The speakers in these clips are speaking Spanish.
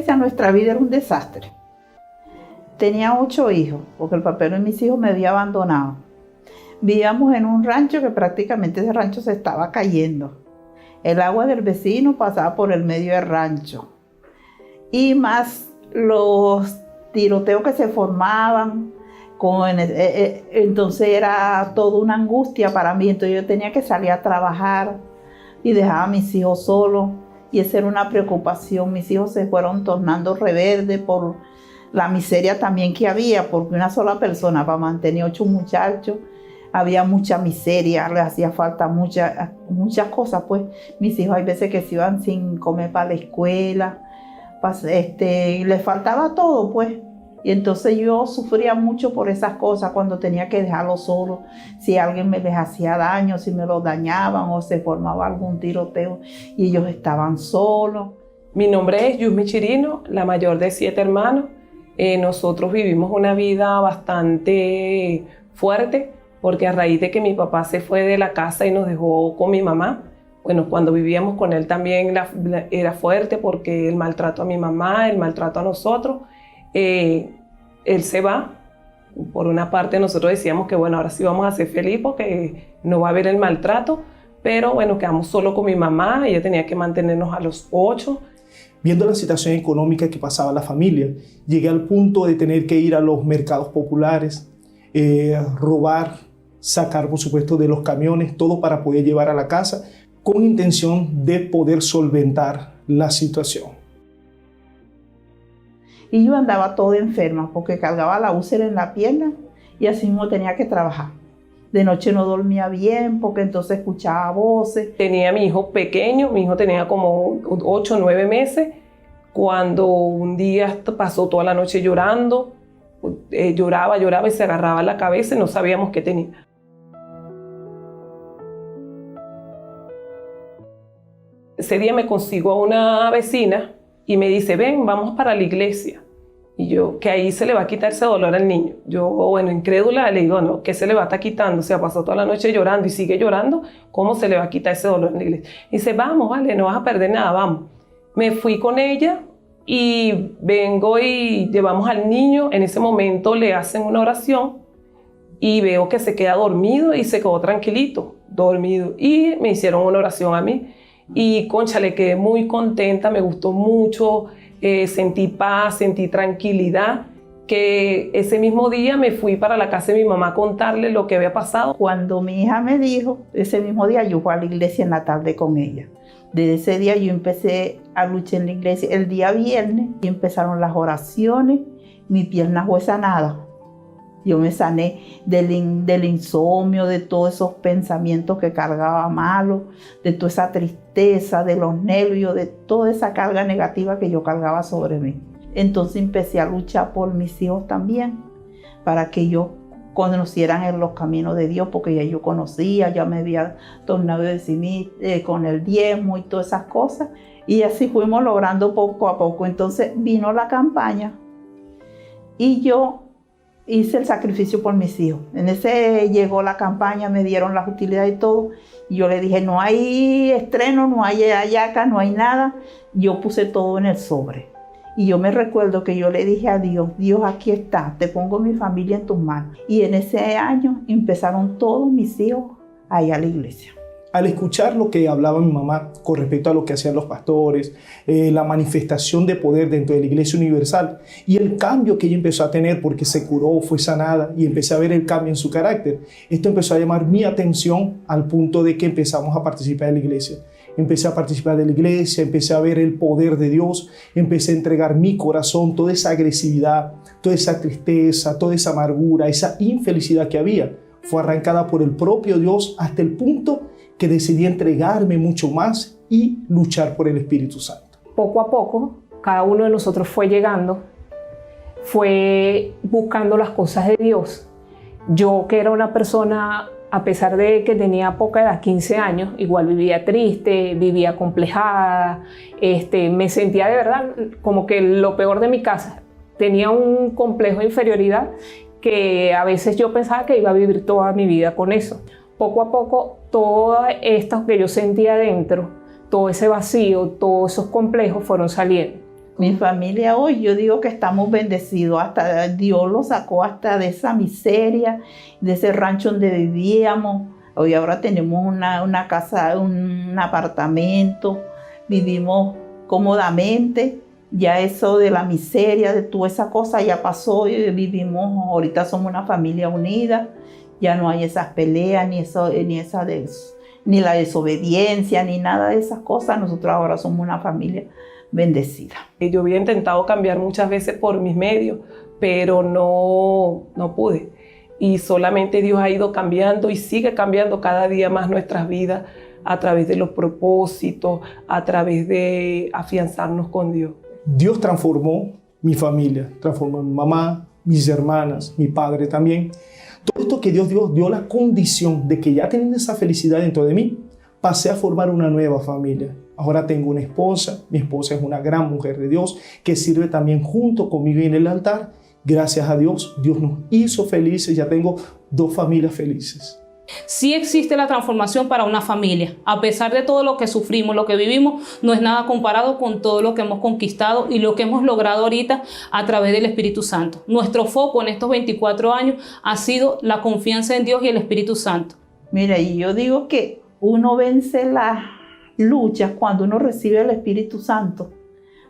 iglesia, nuestra vida era un desastre. Tenía 8 hijos, porque el papel de mis hijos me había abandonado. Vivíamos en un rancho que prácticamente ese rancho se estaba cayendo. El agua del vecino pasaba por el medio del rancho. Y más los tiroteos que se formaban. Entonces era toda una angustia para mí. Entonces yo tenía que salir a trabajar y dejaba a mis hijos solos. Y esa era una preocupación. Mis hijos se fueron tornando rebeldes por la miseria también que había, porque una sola persona para mantener 8 muchachos, había mucha miseria, les hacía falta muchas cosas. Pues mis hijos hay veces que se iban sin comer para la escuela, les faltaba todo, pues. Y entonces yo sufría mucho por esas cosas cuando tenía que dejarlos solos, si alguien me les hacía daño, si me los dañaban o se formaba algún tiroteo y ellos estaban solos. Mi nombre es Yusmi Chirino, la mayor de 7 hermanos. Nosotros vivimos una vida bastante fuerte porque a raíz de que mi papá se fue de la casa y nos dejó con mi mamá, bueno, cuando vivíamos con él también era fuerte porque el maltrato a mi mamá, el maltrato a nosotros. Él se va. Por una parte nosotros decíamos que bueno, ahora sí vamos a ser felices porque no va a haber el maltrato, pero bueno, quedamos solo con mi mamá, ella tenía que mantenernos a los 8. Viendo la situación económica que pasaba la familia, llegué al punto de tener que ir a los mercados populares, robar, sacar por supuesto de los camiones, todo para poder llevar a la casa, con intención de poder solventar la situación. Y yo andaba toda enferma porque cargaba la úlcera en la pierna y así mismo tenía que trabajar. De noche no dormía bien porque entonces escuchaba voces. Tenía a mi hijo pequeño, mi hijo tenía como 8 o 9 meses, cuando un día pasó toda la noche llorando, lloraba y se agarraba la cabeza y no sabíamos qué tenía. Ese día me consigo a una vecina y me dice, ven, vamos para la iglesia. Y yo, que ahí se le va a quitar ese dolor al niño. Yo, bueno, incrédula, le digo, no, ¿qué se le va a estar quitando? O sea, pasó toda la noche llorando y sigue llorando, ¿cómo se le va a quitar ese dolor en la iglesia? Y dice, vamos, vale, no vas a perder nada, vamos. Me fui con ella y vengo y llevamos al niño. En ese momento le hacen una oración y veo que se queda dormido y se quedó tranquilito, dormido. Y me hicieron una oración a mí. Y cónchale, quedé muy contenta, me gustó mucho, sentí paz, sentí tranquilidad, que ese mismo día me fui para la casa de mi mamá a contarle lo que había pasado. Cuando mi hija me dijo, ese mismo día yo fui a la iglesia en la tarde con ella. Desde ese día yo empecé a luchar en la iglesia. El día viernes y empezaron las oraciones, mi pierna fue sanada. Yo me sané del insomnio, de todos esos pensamientos que cargaba malos, de toda esa tristeza, de los nervios, de toda esa carga negativa que yo cargaba sobre mí. Entonces empecé a luchar por mis hijos también, para que ellos conocieran en los caminos de Dios, porque ya yo conocía, ya me había tornado con el diezmo y todas esas cosas. Y así fuimos logrando poco a poco. Entonces vino la campaña y yo hice el sacrificio por mis hijos. En ese llegó la campaña, me dieron las utilidades y todo. Y yo le dije, no hay estreno, no hay hallaca, no hay nada. Yo puse todo en el sobre. Y yo me recuerdo que yo le dije a Dios, Dios, aquí está, te pongo mi familia en tus manos. Y en ese año empezaron todos mis hijos a ir a la iglesia. Al escuchar lo que hablaba mi mamá con respecto a lo que hacían los pastores, la manifestación de poder dentro de la Iglesia Universal y el cambio que ella empezó a tener porque se curó, fue sanada y empecé a ver el cambio en su carácter, esto empezó a llamar mi atención al punto de que empezamos a participar de la iglesia. Empecé a participar de la iglesia, empecé a ver el poder de Dios, empecé a entregar mi corazón, toda esa agresividad, toda esa tristeza, toda esa amargura, esa infelicidad que había, fue arrancada por el propio Dios hasta el punto que decidí entregarme mucho más y luchar por el Espíritu Santo. Poco a poco, cada uno de nosotros fue llegando, fue buscando las cosas de Dios. Yo, que era una persona, a pesar de que tenía poca edad, 15 años, igual vivía triste, vivía acomplejada, me sentía de verdad como que lo peor de mi casa. Tenía un complejo de inferioridad que a veces yo pensaba que iba a vivir toda mi vida con eso. Poco a poco, todo esto que yo sentía dentro, todo ese vacío, todos esos complejos fueron saliendo. Mi familia hoy, yo digo que estamos bendecidos, hasta Dios lo sacó hasta de esa miseria, de ese rancho donde vivíamos. Hoy ahora tenemos una casa, un apartamento, vivimos cómodamente. Ya eso de la miseria, de toda esa cosa ya pasó y vivimos, ahorita somos una familia unida, ya no hay esas peleas, ni la desobediencia, ni nada de esas cosas. Nosotros ahora somos una familia bendecida. Yo había intentado cambiar muchas veces por mis medios, pero no pude. Y solamente Dios ha ido cambiando y sigue cambiando cada día más nuestras vidas a través de los propósitos, a través de afianzarnos con Dios. Dios transformó mi familia, transformó mi mamá, mis hermanas, mi padre también. Todo esto que Dios dio la condición de que ya teniendo esa felicidad dentro de mí, pasé a formar una nueva familia. Ahora tengo una esposa, mi esposa es una gran mujer de Dios que sirve también junto conmigo en el altar. Gracias a Dios, Dios nos hizo felices, ya tengo 2 familias felices. Sí existe la transformación para una familia. A pesar de todo lo que sufrimos, lo que vivimos, no es nada comparado con todo lo que hemos conquistado y lo que hemos logrado ahorita a través del Espíritu Santo. Nuestro foco en estos 24 años ha sido la confianza en Dios y el Espíritu Santo. Mira, y yo digo que uno vence las luchas cuando uno recibe el Espíritu Santo,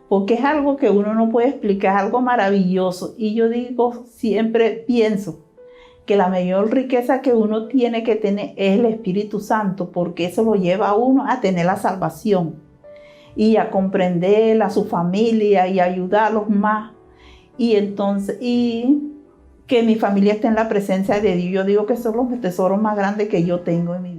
porque es algo que uno no puede explicar, es algo maravilloso. Y yo digo, siempre pienso que la mayor riqueza que uno tiene que tener es el Espíritu Santo, porque eso lo lleva a uno a tener la salvación y a comprender a su familia y a ayudarlos más. Y entonces, y que mi familia esté en la presencia de Dios. Yo digo que son los tesoros más grandes que yo tengo en mi vida.